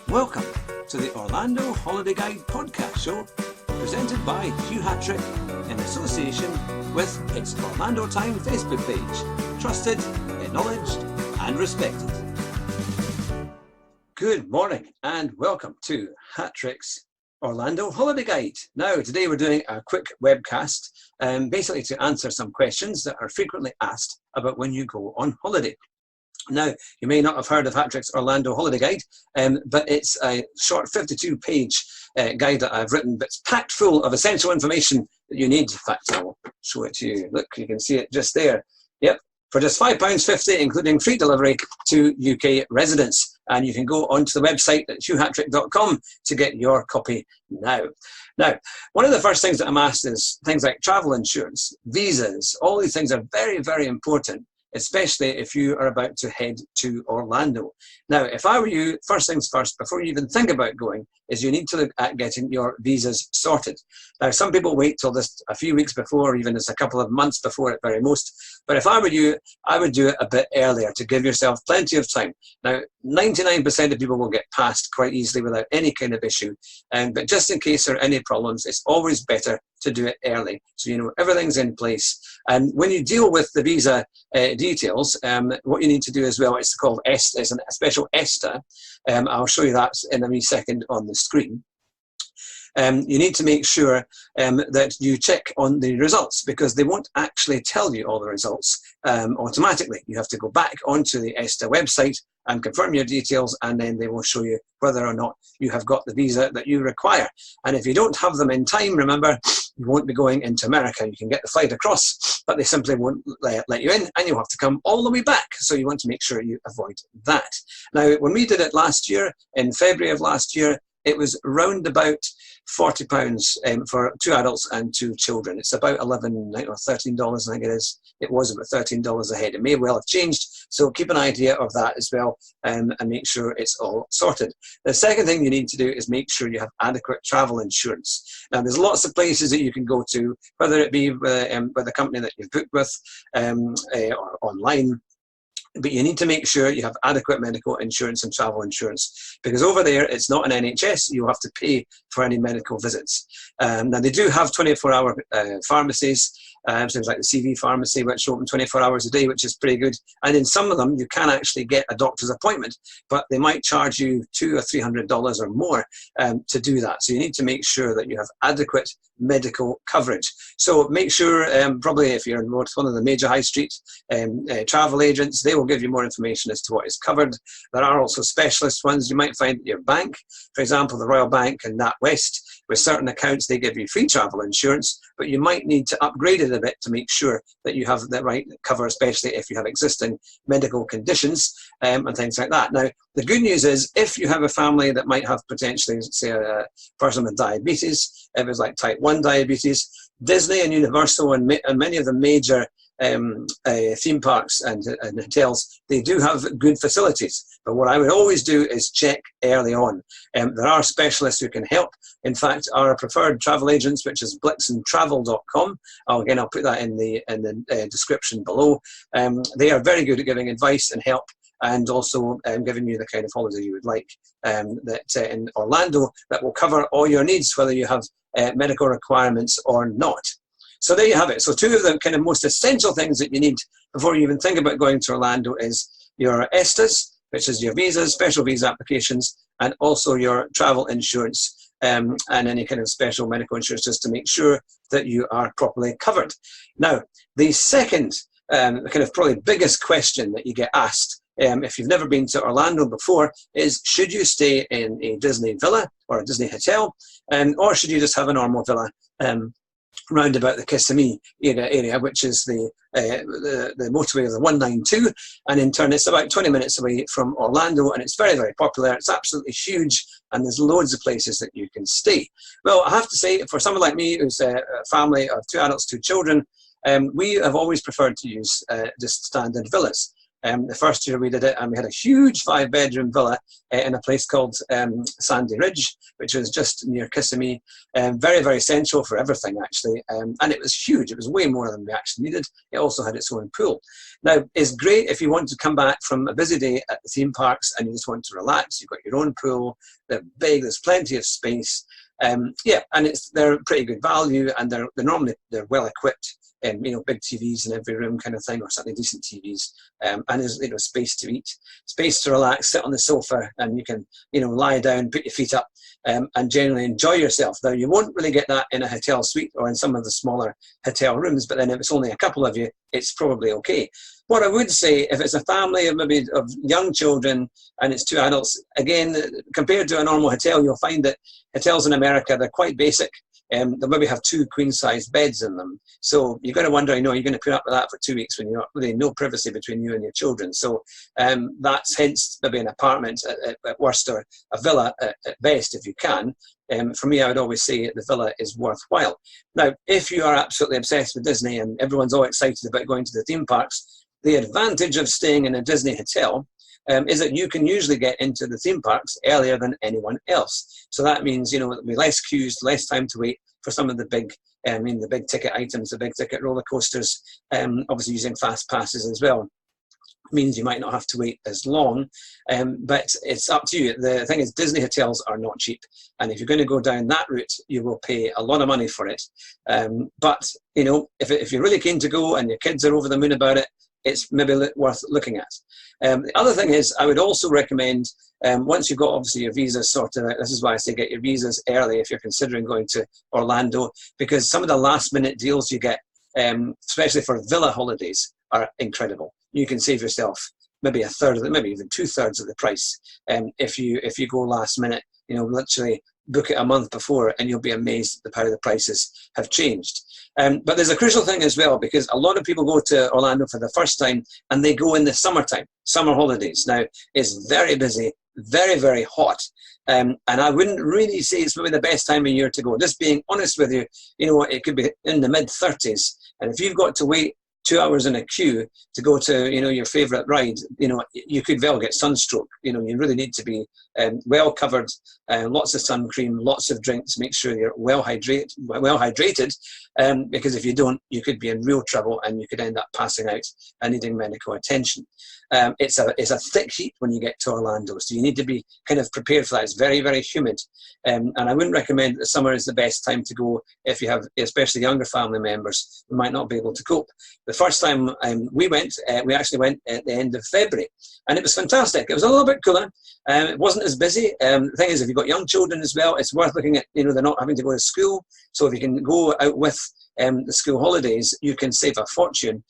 Welcome to the Orlando Holiday Guide podcast show, presented by Hugh Hatrick in association with its Orlando Time Facebook page. Trusted, acknowledged and respected. Good morning and welcome to Hatrick's Orlando Holiday Guide. Now, today we're doing a quick webcast, basically to answer some questions that are frequently asked about when you go on holiday. Now, you may not have heard of Hatrick's Orlando Holiday Guide, but it's a short 52-page guide that I've written, but it's packed full of essential information that you need. In fact, I'll show it to you. Look, you can see it just there. Yep, for just £5.50, including free delivery to UK residents. And you can go onto the website at hughhatrick.com to get your copy now. Now, one of the first things that I'm asked is things like travel insurance, visas. All these things are very, very important, especially if you are about to head to Orlando. Now, if I were you, first things first, before you even think about going, is you need to look at getting your visas sorted. Now, some people wait till this a few weeks before, or even just a couple of months before at very most. But if I were you, I would do it a bit earlier to give yourself plenty of time. Now, 99% of people will get past quite easily without any kind of issue. But just in case there are any problems, it's always better to do it early, so you know everything's in place. And when you deal with the visa details, what you need to do as well, it's called ESTA, it's a special ESTA. I'll show you that in a wee second on the screen. You need to make sure that you check on the results, because they won't actually tell you all the results automatically. You have to go back onto the ESTA website and confirm your details, and then they will show you whether or not you have got the visa that you require. And if you don't have them in time, remember, you won't be going into America. You can get the flight across, but they simply won't let you in, and you'll have to come all the way back. So you want to make sure you avoid that. Now, when we did it last year, in February of last year, it was round about £40 for 2 adults and 2 children. It's about $11 or $13, I think it is. It was about $13 a head. It may well have changed, so keep an idea of that as well, and make sure it's all sorted. The second thing you need to do is make sure you have adequate travel insurance. Now, there's lots of places that you can go to, whether it be with the company that you've booked with or online. But you need to make sure you have adequate medical insurance and travel insurance, because over there it's not an NHS. You have to pay for any medical visits. Now, they do have 24-hour pharmacies, things like the CV pharmacy, which open 24 hours a day, which is pretty good. And in some of them, you can actually get a doctor's appointment, but they might charge you $200 or $300 or more to do that. So you need to make sure that you have adequate medical coverage. So make sure, probably if you're in one of the major high street travel agents, they will give you more information as to what is covered. There are also specialist ones. You might find at your bank, for example, the Royal Bank and NatWest, with certain accounts they give you free travel insurance, but you might need to upgrade it a bit to make sure that you have the right cover, especially if you have existing medical conditions and things like that. Now, the good news is, if you have a family that might have potentially, say, a person with diabetes, if it's like type 1 diabetes, Disney and Universal and many of the major theme parks and hotels, they do have good facilities. But what I would always do is check early on. There are specialists who can help. In fact, our preferred travel agents, which is blixentravel.com, again, I'll put that in the description below. They are very good at giving advice and help, and also giving you the kind of holiday you would like that in Orlando that will cover all your needs, whether you have medical requirements or not. So there you have it. So 2 of the kind of most essential things that you need before you even think about going to Orlando is your ESTAs, which is your visas, special visa applications, and also your travel insurance and any kind of special medical insurance, just to make sure that you are properly covered. Now, the second kind of probably biggest question that you get asked if you've never been to Orlando before is, should you stay in a Disney villa or a Disney hotel, or should you just have a normal villa round about the Kissimmee area, which is the motorway of the 192, and in turn it's about 20 minutes away from Orlando, and it's very, very popular. It's absolutely huge, and there's loads of places that you can stay. Well, I have to say, for someone like me who's a family of 2 adults, 2 children, we have always preferred to use just standard villas. The first year we did it, and we had a huge 5-bedroom villa in a place called Sandy Ridge, which was just near Kissimmee. Very, very central for everything, actually. And it was huge. It was way more than we actually needed. It also had its own pool. Now, it's great if you want to come back from a busy day at the theme parks and you just want to relax. You've got your own pool. They're big. There's plenty of space. Yeah, and they're pretty good value, and they're normally well equipped. Big TVs in every room, kind of thing, or certainly decent TVs. And there's space to eat, space to relax, sit on the sofa, and you can lie down, put your feet up, and generally enjoy yourself. Now, you won't really get that in a hotel suite or in some of the smaller hotel rooms, but then if it's only a couple of you, it's probably okay. What I would say, if it's a family of maybe of young children and it's 2 adults, again, compared to a normal hotel, you'll find that hotels in America, they're quite basic. They'll maybe have 2 queen-size beds in them. So you've got to wonder, you're going to put up with that for 2 weeks when you're not really no privacy between you and your children. So that's hence maybe an apartment at worst, or a villa at best if you can. For me, I would always say the villa is worthwhile. Now, if you are absolutely obsessed with Disney and everyone's all excited about going to the theme parks, the advantage of staying in a Disney hotel is that you can usually get into the theme parks earlier than anyone else. So that means, there'll be less queues, less time to wait for some of the big, the big ticket items, the big ticket roller coasters, obviously using fast passes as well. Means you might not have to wait as long, but it's up to you. The thing is, Disney hotels are not cheap, and if you're going to go down that route, you will pay a lot of money for it. But if you're really keen to go and your kids are over the moon about it, it's maybe worth looking at. The other thing is, I would also recommend, once you've got obviously your visas sorted out, this is why I say get your visas early if you're considering going to Orlando, because some of the last minute deals you get, especially for villa holidays, are incredible. You can save yourself maybe a third of it, maybe even 2/3 of the price if you go last minute. Literally book it a month before, and you'll be amazed at how the prices have changed. But there's a crucial thing as well, because a lot of people go to Orlando for the first time and they go in the summertime, summer holidays. Now, it's very busy, very, very hot. And I wouldn't really say it's maybe the best time of year to go. Just being honest with you, it could be in the mid-30s. And if you've got to wait 2 hours in a queue to go to, your favorite ride, you could well get sunstroke. You really need to be well covered, lots of sun cream, lots of drinks, make sure you're well hydrated, because if you don't, you could be in real trouble and you could end up passing out and needing medical attention. It's a thick heat when you get to Orlando, so you need to be kind of prepared for that. It's very, very humid, and I wouldn't recommend that summer is the best time to go if you have, especially younger family members who might not be able to cope. The first time we went, we actually went at the end of February, and it was fantastic. It was a little bit cooler. It wasn't as busy. The thing is, if you've got young children as well, it's worth looking at, they're not having to go to school. So if you can go out with the school holidays, you can save a fortune.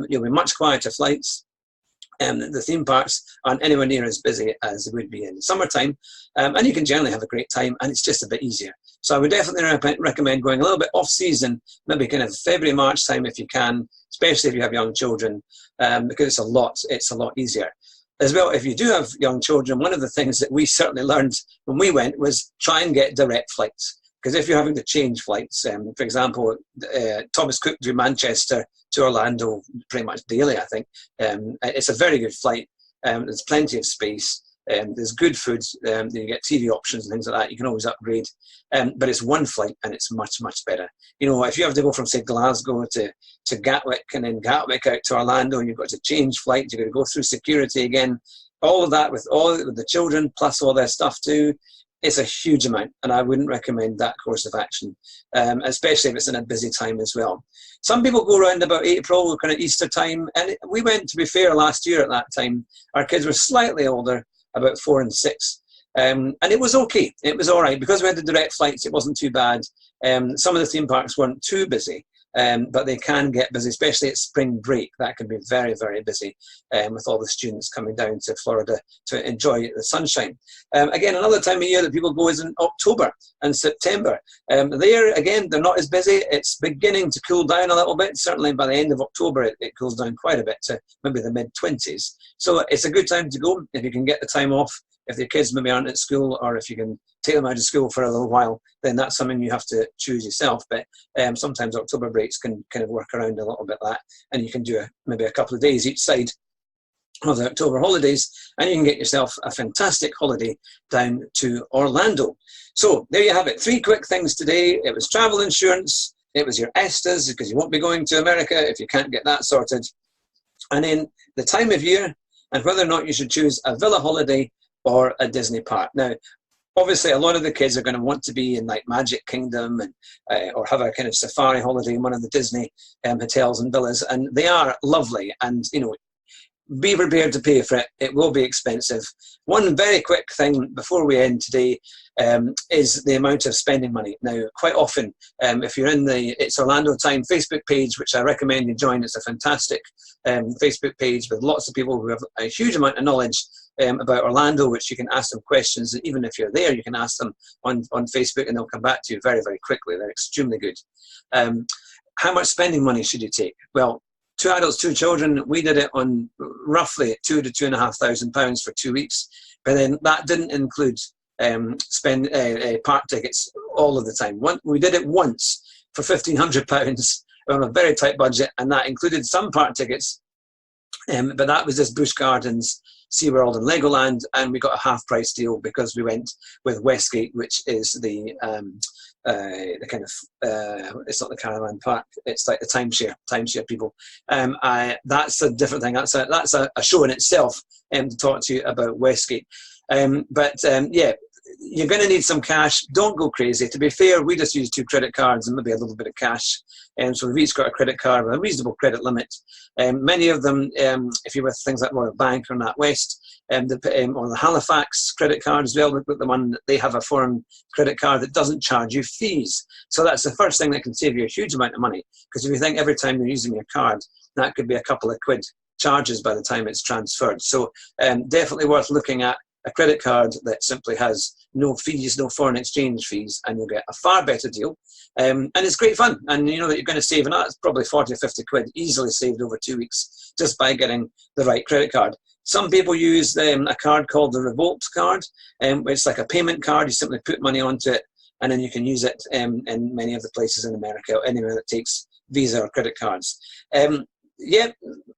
You'll be much quieter flights. The theme parks aren't anywhere near as busy as they would be in the summertime, and you can generally have a great time, and it's just a bit easier. So I would definitely recommend going a little bit off season, maybe kind of February, March time if you can, especially if you have young children, because it's a lot easier. As well, if you do have young children, one of the things that we certainly learned when we went was try and get direct flights. Because if you're having to change flights, for example, Thomas Cook to Manchester to Orlando pretty much daily, I think. It's a very good flight. There's plenty of space. There's good food. You get TV options and things like that. You can always upgrade. But it's one flight and it's much, much better. If you have to go from, say, Glasgow to Gatwick and then Gatwick out to Orlando, and you've got to change flights, you've got to go through security again, all of that with the children plus all their stuff too. It's a huge amount, and I wouldn't recommend that course of action, especially if it's in a busy time as well. Some people go around about April, kind of Easter time, and we went, to be fair, last year at that time. Our kids were slightly older, about 4 and 6, and it was okay. It was all right. Because we had the direct flights, it wasn't too bad. Some of the theme parks weren't too busy, but they can get busy, especially at spring break. That can be very, very busy with all the students coming down to Florida to enjoy the sunshine. Again, another time of year that people go is in October and September. There, again, they're not as busy. It's beginning to cool down a little bit. Certainly by the end of October, it cools down quite a bit to maybe the mid-20s. So it's a good time to go if you can get the time off. If your kids maybe aren't at school, or if you can take them out of school for a little while, then that's something you have to choose yourself. But sometimes October breaks can kind of work around a little bit that, and you can do maybe a couple of days each side of the October holidays, and you can get yourself a fantastic holiday down to Orlando. So there you have it. 3 quick things today. It was travel insurance, it was your ESTAs, because you won't be going to America if you can't get that sorted, and then the time of year and whether or not you should choose a villa holiday or a Disney park. Now, obviously, a lot of the kids are going to want to be in like Magic Kingdom and or have a kind of safari holiday in one of the Disney hotels and villas, and they are lovely. And you know, be prepared to pay for it. It will be expensive. One very quick thing before we end today is the amount of spending money. Now, quite often, if you're in the It's Orlando Time Facebook page, which I recommend you join, it's a fantastic Facebook page with lots of people who have a huge amount of knowledge about Orlando, which you can ask them questions. And even if you're there, you can ask them on Facebook and they'll come back to you very, very quickly. They're extremely good. How much spending money should you take? Well, 2 adults, 2 children, we did it on roughly £2,000 to £2,500 for 2 weeks. But then that didn't include park tickets all of the time. We did it once for £1,500 on a very tight budget, and that included some park tickets. But that was just Busch Gardens, SeaWorld and Legoland, and we got a half price deal because we went with Westgate, which is the kind of it's not the caravan park, it's like the timeshare people. That's a different thing. That's a show in itself to talk to you about Westgate. Yeah, you're going to need some cash. Don't go crazy. To be fair, we just used 2 credit cards and maybe a little bit of cash. So we've each got a credit card with a reasonable credit limit. Many of them, if you're with things like Royal Bank or NatWest, or the Halifax credit card as well, the one they have a foreign credit card that doesn't charge you fees. So that's the first thing that can save you a huge amount of money. Because if you think every time you're using your card, that could be a couple of quid charges by the time it's transferred. So definitely worth looking at a credit card that simply has no fees, no foreign exchange fees, and you'll get a far better deal. And it's great fun. And you know that you're going to save, and that's probably 40 or 50 quid easily saved over 2 weeks just by getting the right credit card. Some people use a card called the Revolt card, it's like a payment card. You simply put money onto it, and then you can use it in many of the places in America or anywhere that takes Visa or credit cards. Yeah,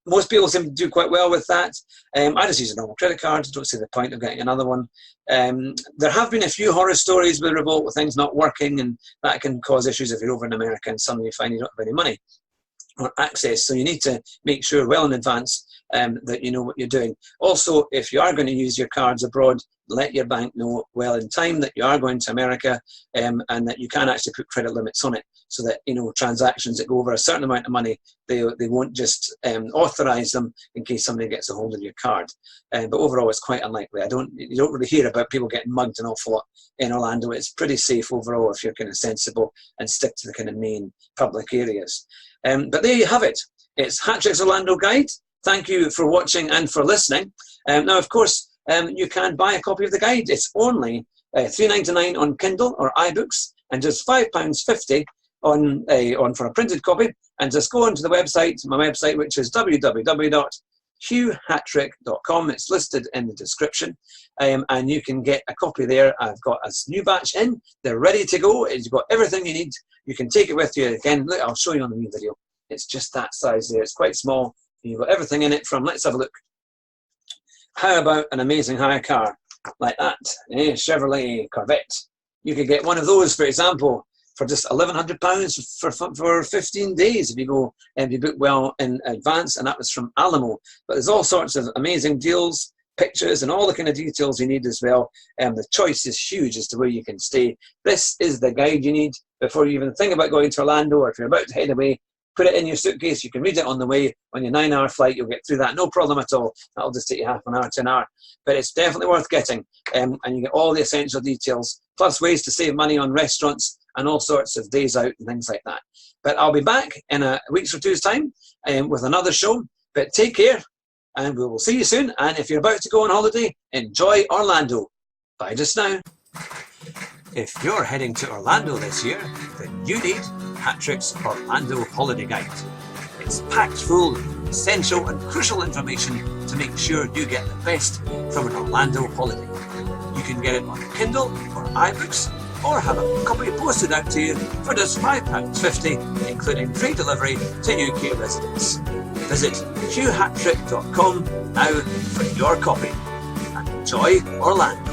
most people seem to do quite well with that. I just use a normal credit card. Don't see the point of getting another one. There have been a few horror stories with Revolt, with things not working, and that can cause issues if you're over in America and suddenly you find you don't have any money or access. So you need to make sure well in advance that you know what you're doing. Also, if you are going to use your cards abroad, let your bank know well in time that you are going to America, and that you can actually put credit limits on it, so that you know transactions that go over a certain amount of money, they won't just authorize them in case somebody gets a hold of your card. But overall, it's quite unlikely. You don't really hear about people getting mugged an awful lot in Orlando. It's pretty safe overall if you're kind of sensible and stick to the kind of main public areas. But there you have it. It's Hatrick's Orlando Guide. Thank you for watching and for listening. Now, of course, you can buy a copy of the guide. It's only $3.99 on Kindle or iBooks, and just £5.50 for a printed copy. And just go onto the website, my website, which is www.hughhatrick.com. It's listed in the description, and you can get a copy there. I've got a new batch in. They're ready to go. It's got everything you need. You can take it with you. Again, look, I'll show you on the new video. It's just that size there. It's quite small. You've got everything in it from, let's have a look. How about an amazing hire car like that? Chevrolet Corvette. You could get one of those, for example, for just £1,100 for 15 days if you go and you book well in advance, and that was from Alamo. But there's all sorts of amazing deals, pictures, and all the kind of details you need as well. The choice is huge as to where you can stay. This is the guide you need before you even think about going to Orlando, or if you're about to head away. Put it in your suitcase. You can read it on the way. On your 9-hour flight, you'll get through that, no problem at all. That'll just take you half an hour to an hour. But it's definitely worth getting, and you get all the essential details, plus ways to save money on restaurants and all sorts of days out and things like that. But I'll be back in a week's or two's time with another show. But take care, and we will see you soon. And if you're about to go on holiday, enjoy Orlando. Bye just now. If you're heading to Orlando this year, then you need Hatrick's Orlando Holiday Guide. It's packed full of essential and crucial information to make sure you get the best from an Orlando holiday. You can get it on Kindle or iBooks, or have a copy posted out to you for just £5.50, including free delivery to UK residents. Visit hughhatrick.com now for your copy. And enjoy Orlando.